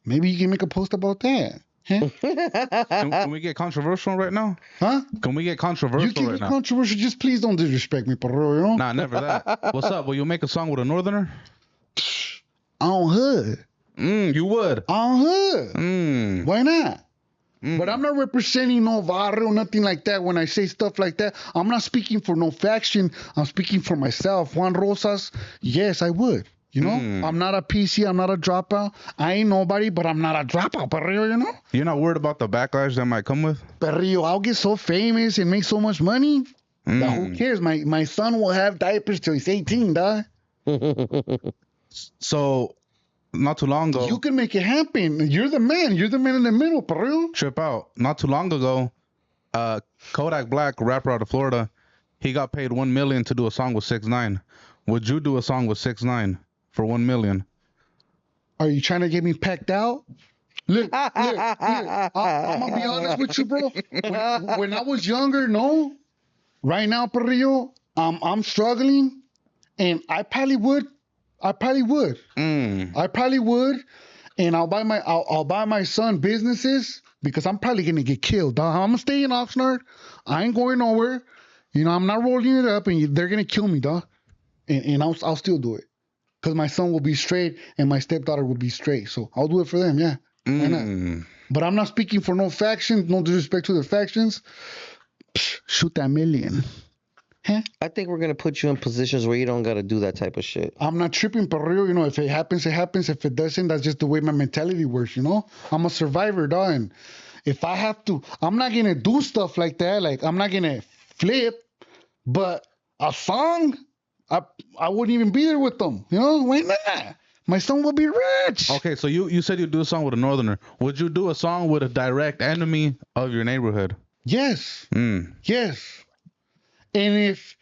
Maybe you can make a post about that. Huh? Can we get controversial right now? Huh? Can we get controversial You can right get now? controversial. Just please don't disrespect me, perro, you know? Nah, never that. What's up? Will you make a song with a northerner? On hood. You would. On hood. Why not? But I'm not representing no barrio, nothing like that. When I say stuff like that, I'm not speaking for no faction. I'm speaking for myself. Juan Rosas, yes, I would. You know, I'm not a PC. I'm not a dropout. I ain't nobody, but I'm not a dropout, perrillo, you know? You're not worried about the backlash that might come with? Perrillo, I'll get so famous and make so much money that who cares? My son will have diapers till he's 18, dog. So, not too long ago. You can make it happen. You're the man. You're the man in the middle, perrillo. Trip out. Not too long ago, Kodak Black, rapper out of Florida, he got paid $1 million to do a song with 6ix9ine. Would you do a song with 6ix9ine for $1 million? Are you trying to get me packed out? Look. I'm gonna be honest with you, bro. When I was younger, no. Right now, perrillo, I'm struggling, and I probably would. I probably would, and I'll buy my son businesses because I'm probably gonna get killed. I'm gonna stay in Oxnard. I ain't going nowhere. You know, I'm not rolling it up, and they're gonna kill me, dog. And I'll still do it because my son will be straight and my stepdaughter will be straight. So I'll do it for them, yeah. Why not? But I'm not speaking for no faction. No disrespect to the factions. Shoot that million. Huh? I think we're gonna put you in positions where you don't gotta do that type of shit. I'm not tripping, perrillo. You know, if it happens, it happens. If it doesn't, that's just the way my mentality works. You know, I'm a survivor, dog. And if I have to, I'm not gonna do stuff like that. Like I'm not gonna flip. But a song, I wouldn't even be there with them. You know, why not? My son will be rich. Okay, so you said you'd do a song with a northerner. Would you do a song with a direct enemy of your neighborhood? Yes. Mm. Yes. And if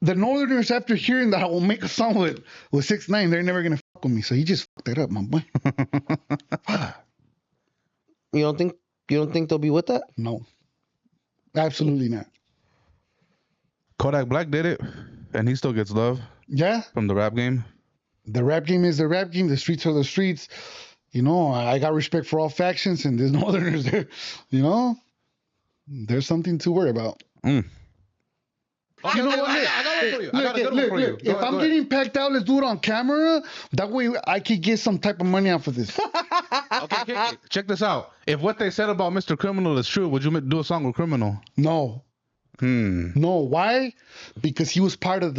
the northerners, after hearing that I will make a song with 6ix9ine, they're never gonna fuck with me. So he just fucked that up, my boy. You don't think they'll be with that? No. Absolutely not. Kodak Black did it, and he still gets love Yeah. from the rap game. The rap game is the rap game. The streets are the streets. You know, I got respect for all factions, and there's northerners there. You know, there's something to worry about. Mm. You know what? I got one for you. I got a good one for you. If I'm getting packed out, let's do it on camera. That way I could get some type of money off of this. Okay, check this out. If what they said about Mr. Criminal is true, would you do a song with Criminal? No. No. Why? Because he was part of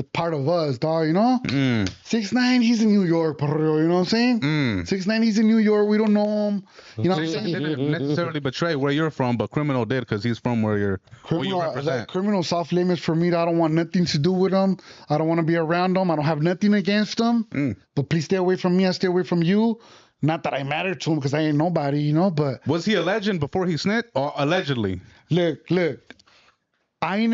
us, dog, you know? 6ix9ine, he's in New York, bro, you know what I'm saying? 6ix9ine, he's in New York. We don't know him. You know what I'm saying? He didn't necessarily betray where you're from, but Criminal did because he's from where you represent. Criminal's off limits for me. I don't want nothing to do with him. I don't want to be around him. I don't have nothing against him. But please stay away from me. I stay away from you. Not that I matter to him because I ain't nobody, you know, but... Was he a legend before he snitched or allegedly? Look. I'm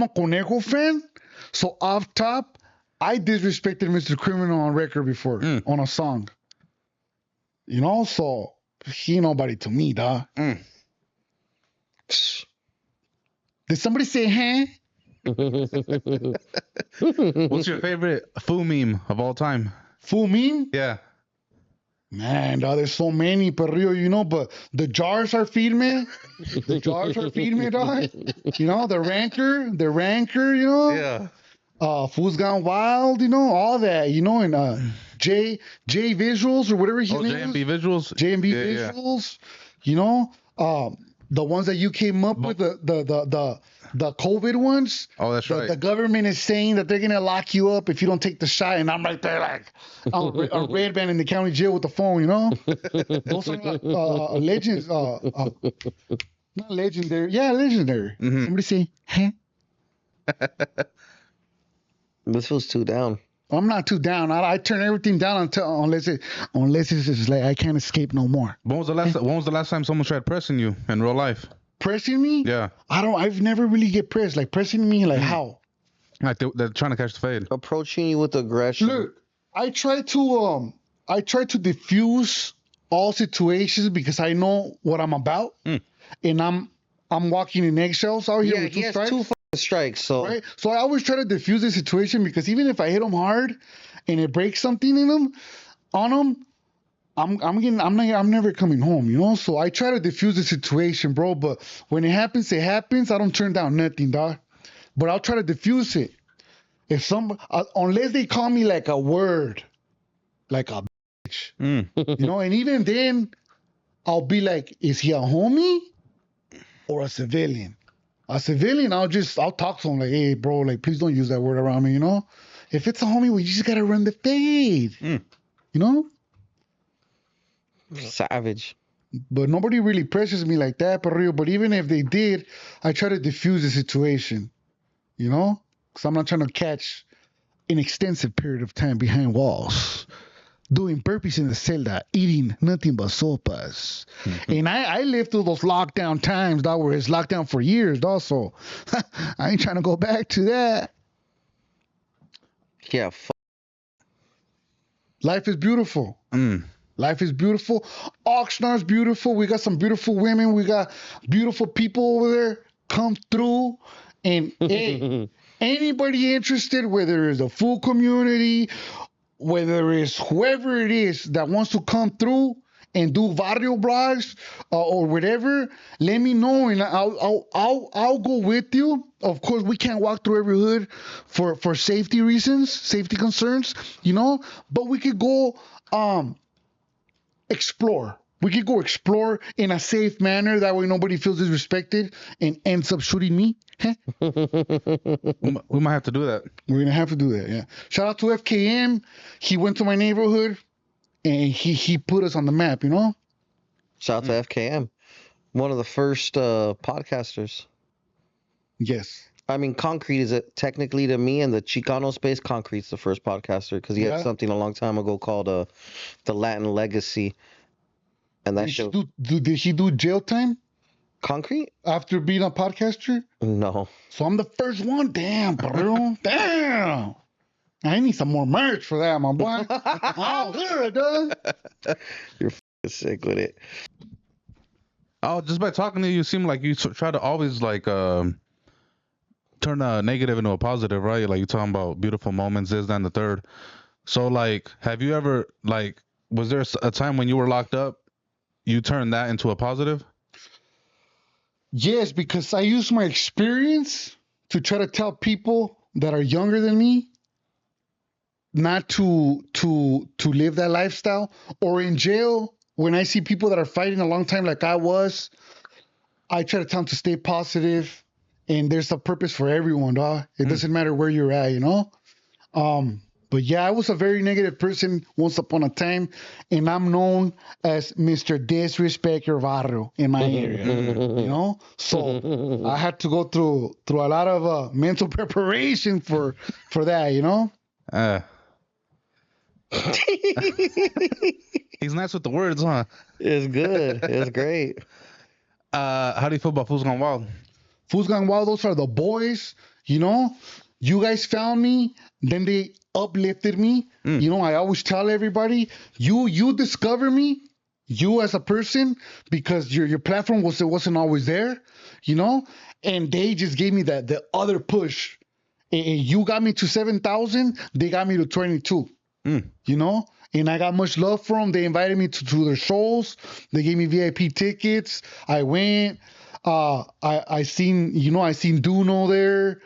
a Conejo fan, so off top, I disrespected Mr. Criminal on record before, on a song. You know, so he ain't nobody to me, dog. Did somebody say, huh? What's your favorite foo meme of all time? Foo meme? Yeah. Man, dog, there's so many, perrillo, you know, but the jars are firme. The jars are firme, dog. You know, the ranker, you know? Yeah. Fool's Gone Wild, you know, all that, you know, and J Visuals or whatever his name is. JMB Visuals? JMB Visuals, you know, the ones that you came up with, the COVID ones. Oh, that's right. The government is saying that they're gonna lock you up if you don't take the shot, and I'm right there like a red band in the county jail with the phone, you know. Those are like legends. Not legendary. Yeah, legendary. Somebody say, huh? This was too down. I'm not too down. I turn everything down unless it's just like I can't escape no more. When was the last time someone tried pressing you in real life? Pressing me? Yeah. I've never really get pressed. Like pressing me, like how? Like they're trying to catch the fade. Approaching you with aggression. Look, I try to diffuse all situations because I know what I'm about, and I'm walking in eggshells out here with he two has strikes. two fucking strikes, so Right? So I always try to diffuse the situation because even if I hit him hard and it breaks something in him, on him, I'm never coming home, you know? So I try to diffuse the situation, bro. But when it happens, it happens. I don't turn down nothing, dog. But I'll try to diffuse it. If unless they call me like a word, like a bitch, you know? And even then, I'll be like, is he a homie or a civilian? A civilian, I'll talk to him like, hey, bro, like, please don't use that word around me, you know? If it's a homie, well, you just gotta run the fade, you know? savage. But nobody really pressures me like that, for real. But even if they did, I try to diffuse the situation, you know? Because I'm not trying to catch an extensive period of time behind walls, doing burpees in the celda, eating nothing but sopas. And I lived through those lockdown times, dog, where it's locked down for years, dog. So I ain't trying to go back to that. Yeah, Life is beautiful. Life is beautiful. Oxnard's beautiful. We got some beautiful women. We got beautiful people over there. Come through. And hey, anybody interested, whether it's the food community, whether it's whoever it is that wants to come through and do barrio blogs or whatever, let me know and I'll go with you. Of course, we can't walk through every hood for safety reasons, safety concerns, you know. But we could go explore. We could go explore in a safe manner. That way nobody feels disrespected and ends up shooting me. We might have to do that. We're going to have to do that, yeah. Shout out to FKM. He went to my neighborhood and he put us on the map, you know? shout out to FKM, one of the first podcasters. Yes. I mean, Concrete is technically to me in the Chicano space. Concrete's the first podcaster because he had something a long time ago called the Latin Legacy, and that show. Did he do jail time Concrete? after being a podcaster? No. So I'm the first one. Damn, bro. Damn. I need some more merch for that, my boy. Oh, good, dude. You're sick with it. Oh, just by talking to you, you seem like you try to always like turn a negative into a positive, right? Like you're talking about beautiful moments, this, that, and the third. So like, have you ever like, was there a time when you were locked up, you turned that into a positive? Yes, because I use my experience to try to tell people that are younger than me not to live that lifestyle. Or in jail, when I see people that are fighting a long time like I was, I try to tell them to stay positive, and there's a purpose for everyone, dog. It doesn't matter where you're at, you know? But yeah, I was a very negative person once upon a time, and I'm known as Mr. Disrespect Your Barrio in my area, you know? So I had to go through a lot of mental preparation for that, you know? He's nice with the words, huh? It's good. It's great. How do you feel about Fools Gone Wild? Fools Gone Wild, those are the boys, you know? You guys found me, then they uplifted me. You know, I always tell everybody, you discover me, you as a person, because your platform wasn't always there, you know? And they just gave me the other push. And you got me to 7,000, they got me to 22. You know? And I got much love for them. They invited me to their shows. They gave me VIP tickets. I went. I seen Duno there.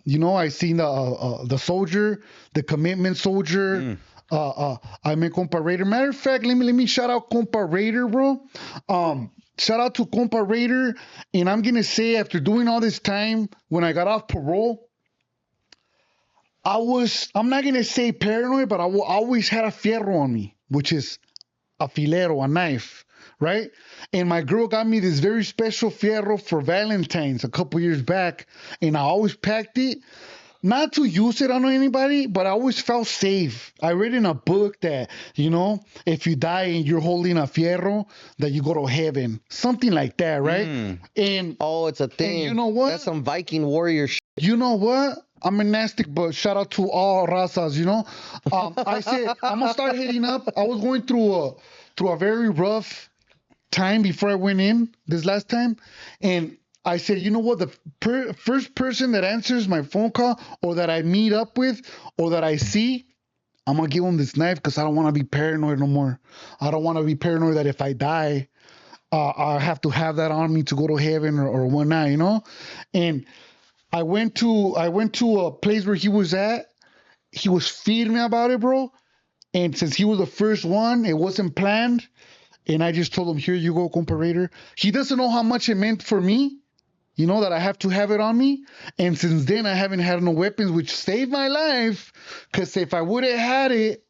You know, I seen the soldier, the commitment soldier. I met Compa Raider. Matter of fact, let me shout out Compa Raider, bro. Shout out to Compa Raider. And I'm gonna say, after doing all this time, when I got off parole, I'm not gonna say paranoid, but I always had a fierro on me, which is a filero, a knife, right? And my girl got me this very special fierro for Valentine's a couple years back, and I always packed it, not to use it on anybody, but I always felt safe. I read in a book that, you know, if you die and you're holding a fierro, that you go to heaven, something like that, right? And it's a thing. you know what? That's some Viking warrior shit. You know what? I'm monastic, but shout out to all razas, you know? I said, I'm going to start hitting up. I was going through a very rough time before I went in this last time. And I said, you know what? The first person that answers my phone call or that I meet up with or that I see, I'm going to give them this knife because I don't want to be paranoid no more. I don't want to be paranoid that if I die, I have to have that on me to go to heaven or whatnot, you know? And I went to a place where he was at. He was feeding me about it, bro. And since he was the first one, it wasn't planned. And I just told him, here you go, Compa Raider. He doesn't know how much it meant for me, you know, that I have to have it on me. And since then, I haven't had no weapons, which saved my life. Because if I would have had it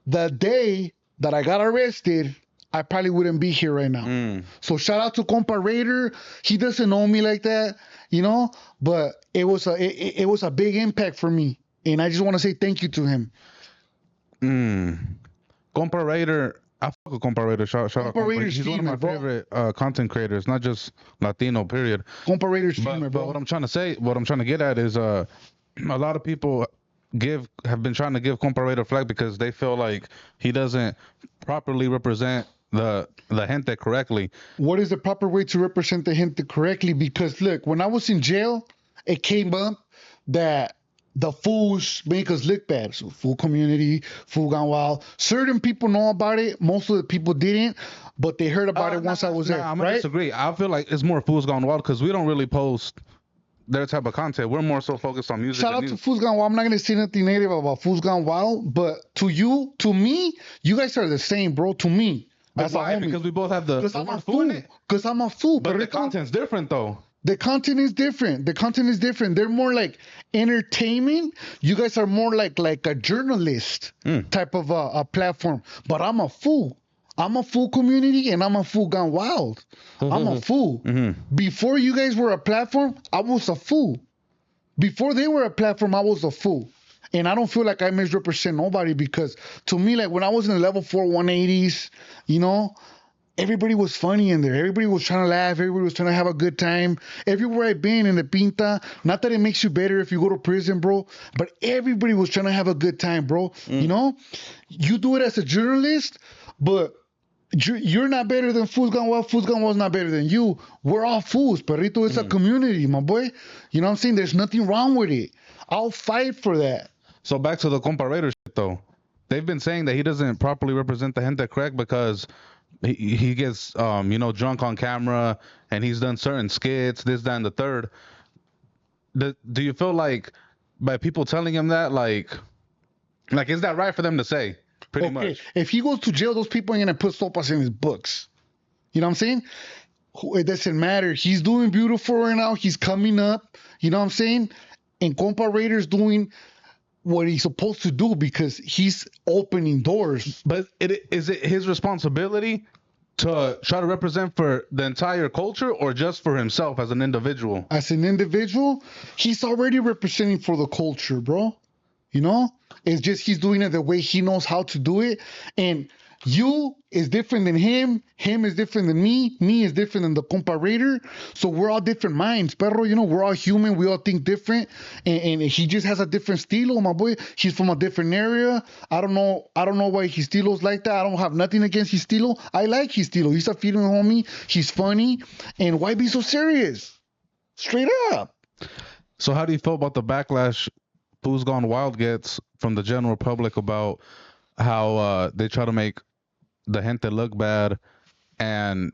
the day that I got arrested, I probably wouldn't be here right now. So shout out to Compa Raider. He doesn't know me like that, you know, but it was a big impact for me. And I just want to say thank you to him. Compa Raider, I fuck with Compa Raider. Shout out Compa Raider. He's one of my favorite content creators, not just Latino, period. Compa Raider streamer, bro. But what I'm trying to get at is a lot of people have been trying to give Compa Raider flag because they feel like he doesn't properly represent the gente correctly. What is the proper way to represent the gente correctly? Because look, when I was in jail, it came up that the fools make us look bad. So fool community, Fool Gone Wild. Certain people know about it. Most of the people didn't, but they heard about it once I was there. I'm gonna disagree. I feel like it's more Fools Gone Wild because we don't really post their type of content. We're more so focused on music. Shout out to Fools Gone Wild. I'm not gonna say nothing negative about Fools Gone Wild, but to me, you guys are the same, bro. To me. That's why, because we both have the word fool in it. Because I'm a fool. But the content's different, though. The content is different. They're more like entertainment. You guys are more like a journalist type of a platform. But I'm a fool. I'm a fool community and I'm a fool gone wild. I'm a fool. Before you guys were a platform, I was a fool. Before they were a platform, I was a fool. And I don't feel like I misrepresent nobody, because to me, like when I was in the level 4 180s, you know, everybody was funny in there. Everybody was trying to laugh. Everybody was trying to have a good time. Everywhere I've been in the Pinta, not that it makes you better if you go to prison, bro, but everybody was trying to have a good time, bro. You know, you do it as a journalist, but you're not better than Fools Gone Wild. Fools Gone Wild's not better than you. We're all fools, perrito. It's a community, my boy. You know what I'm saying? There's nothing wrong with it. I'll fight for that. So back to the compa Raider shit, though. They've been saying that he doesn't properly represent the gente correct because he gets drunk on camera, and he's done certain skits, this, that, and the third. Do you feel like by people telling him that, like is that right for them to say? Pretty much. If he goes to jail, those people ain't gonna put sopas in his books. You know what I'm saying? It doesn't matter. He's doing beautiful right now. He's coming up. You know what I'm saying? And compa Raider's doing what he's supposed to do because he's opening doors. But is it his responsibility to try to represent for the entire culture, or just for himself as an individual? As an individual, he's already representing for the culture, bro. You know? It's just he's doing it the way he knows how to do it. And you is different than him. Him is different than me. Me is different than the compa Raider. So we're all different minds, perro. You know, we're all human. We all think different. And he just has a different stilo, my boy. He's from a different area. I don't know why his stilo's like that. I don't have nothing against his stilo. I like his stilo. He's a feeling homie. He's funny. And why be so serious? Straight up. So how do you feel about the backlash Fools Gone Wild gets from the general public about how they try to make the gente look bad and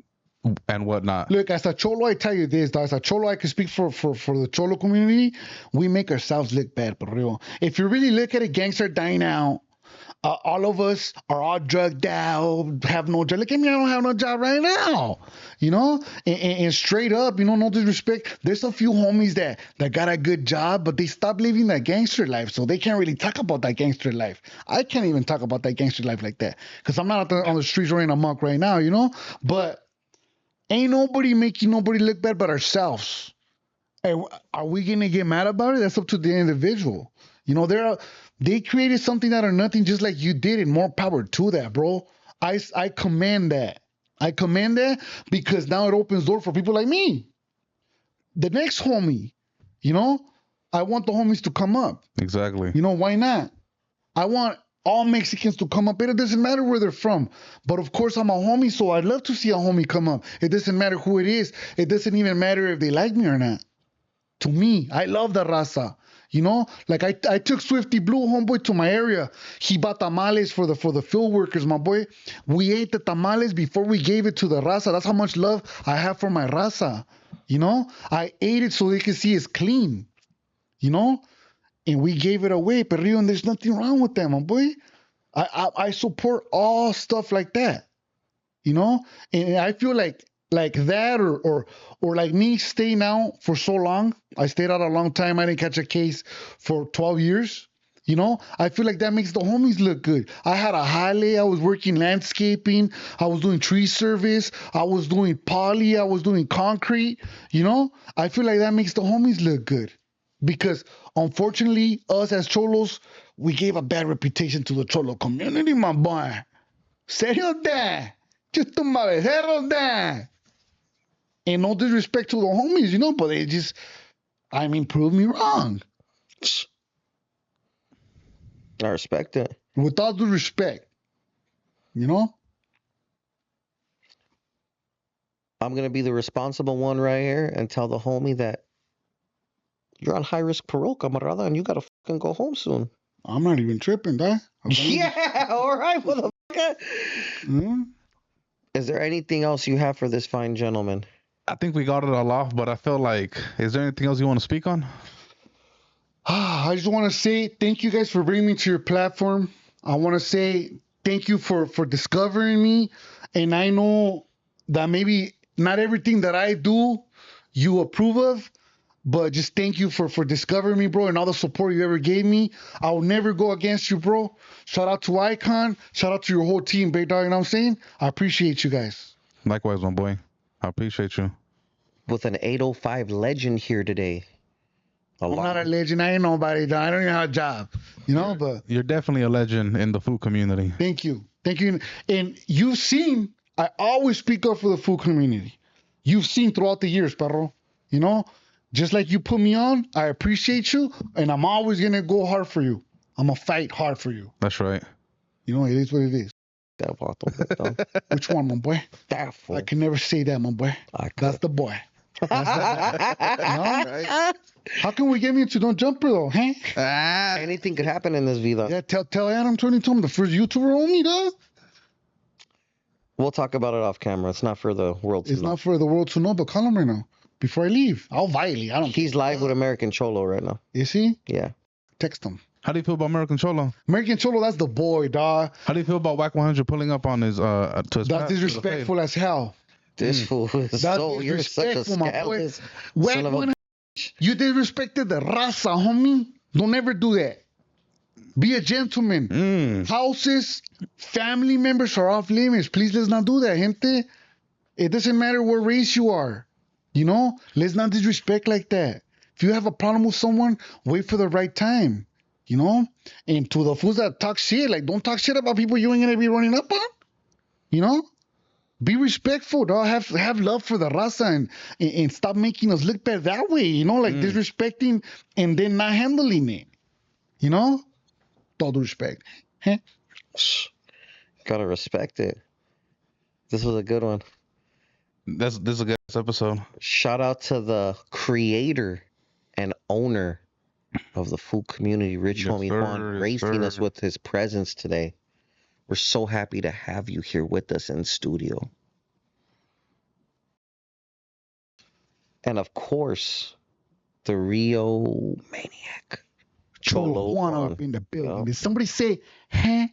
whatnot? Look, as a Cholo, I tell you this, as a Cholo, I can speak for the Cholo community. We make ourselves look bad, for real. If you really look at it, gangster dying out. All of us are all drugged out, have no job. Look at me, I don't have no job right now. You know? And straight up, you know, no disrespect, there's a few homies that got a good job, but they stopped living that gangster life, so they can't really talk about that gangster life. I can't even talk about that gangster life like that, because I'm not on the streets running amok right now, you know? But ain't nobody making nobody look bad but ourselves. And are we going to get mad about it? That's up to the individual. You know, they created something out of nothing just like you did, and more power to that, bro. I commend that. I commend that because now it opens door for people like me. The next homie, you know, I want the homies to come up. Exactly. You know, why not? I want all Mexicans to come up. It doesn't matter where they're from. But of course, I'm a homie, so I'd love to see a homie come up. It doesn't matter who it is. It doesn't even matter if they like me or not. To me, I love the raza. You know, like I took Swifty Blue, homeboy, to my area. He bought tamales for the field workers, my boy. We ate the tamales before we gave it to the raza. That's how much love I have for my raza. You know, I ate it so they could see it's clean. You know, and we gave it away, perrillo, and there's nothing wrong with that, my boy. I support all stuff like that. You know, and I feel like that or like me staying out for so long. I stayed out a long time. I didn't catch a case for 12 years. You know, I feel like that makes the homies look good. I had a jale. I was working landscaping. I was doing tree service. I was doing poly. I was doing concrete. You know, I feel like that makes the homies look good. Because unfortunately, us as Cholos, we gave a bad reputation to the Cholo community, my boy. Serio that? Just to my becerros that? And no disrespect to the homies, you know, but they just, prove me wrong. I respect it. With all due respect, you know? I'm going to be the responsible one right here and tell the homie that you're on high-risk parole, camarada, and you got to fucking go home soon. I'm not even tripping, dog. Yeah, all right, motherfucker. Mm-hmm. Is there anything else you have for this fine gentleman? I think we got it all off, but I feel like, is there anything else you want to speak on? I just want to say thank you guys for bringing me to your platform. I want to say thank you for discovering me. And I know that maybe not everything that I do you approve of, But just thank you for discovering me, bro, and all the support you ever gave me. I will never go against you, bro. Shout out to Icon. Shout out to your whole team, big dog. You know what I'm saying? I appreciate you guys. Likewise, my boy. I appreciate you. With an 805 legend here today. I'm not a legend. I ain't nobody, dog. I don't even have a job, you know, but You're definitely a legend in the food community. thank you. Thank you. And you've seen, I always speak up for the food community. You've seen throughout the years, perro. You know, just like you put me on, I appreciate you, and I'm always going to go hard for you. I'm going to fight hard for you. That's right. You know, it is what it is. Which one, my boy? That fool. I can never say that, my boy. That's the boy. That's the How can we get me into Don't Jumper, though, huh? Anything could happen in this vida. Yeah, tell Adam Tony told him the first YouTuber on me, dog. We'll talk about it off camera. It's not for the world to It's know. not for the world to know, but call him right now. Before I leave, I'll violate. I don't. He's live with American Cholo right now. Is he? Yeah. Text him. How do you feel about American Cholo? American Cholo, that's the boy, dog. How do you feel about Whack 100 pulling up on his to his That's disrespectful as hell. This fool is That's so... You're such a disrespectful, my boy. scandalous Whack son of a... 100, you disrespected the raza, homie. Don't ever do that. Be a gentleman. Houses, family members are off limits. Please, let's not do that, gente. It doesn't matter what race you are. You know, let's not disrespect like that. If you have a problem with someone, wait for the right time. You know, and to the fools that talk shit, like don't talk shit about people you ain't gonna be running up on. You know, be respectful, dog. Have love for the raza and stop making us look bad that way. You know, like disrespecting and then not handling it. You know, all due respect. Huh? Gotta respect it. This was a good one. This is a good episode. Shout out to the creator and owner of the food community, Rich Homie Juan, gracing us with his presence today. We're so happy to have you here with us in studio. And of course, the Rio maniac, Cholo Juan up in the building. Did somebody say, huh?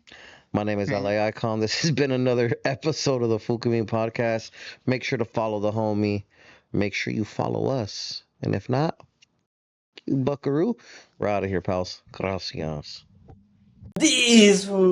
My name is LA Icon. This has been another episode of the Food Community Podcast. Make sure to follow the homie. Make sure you follow us. And if not, you buckaroo. We're out of here, pals. Gracias. This fool.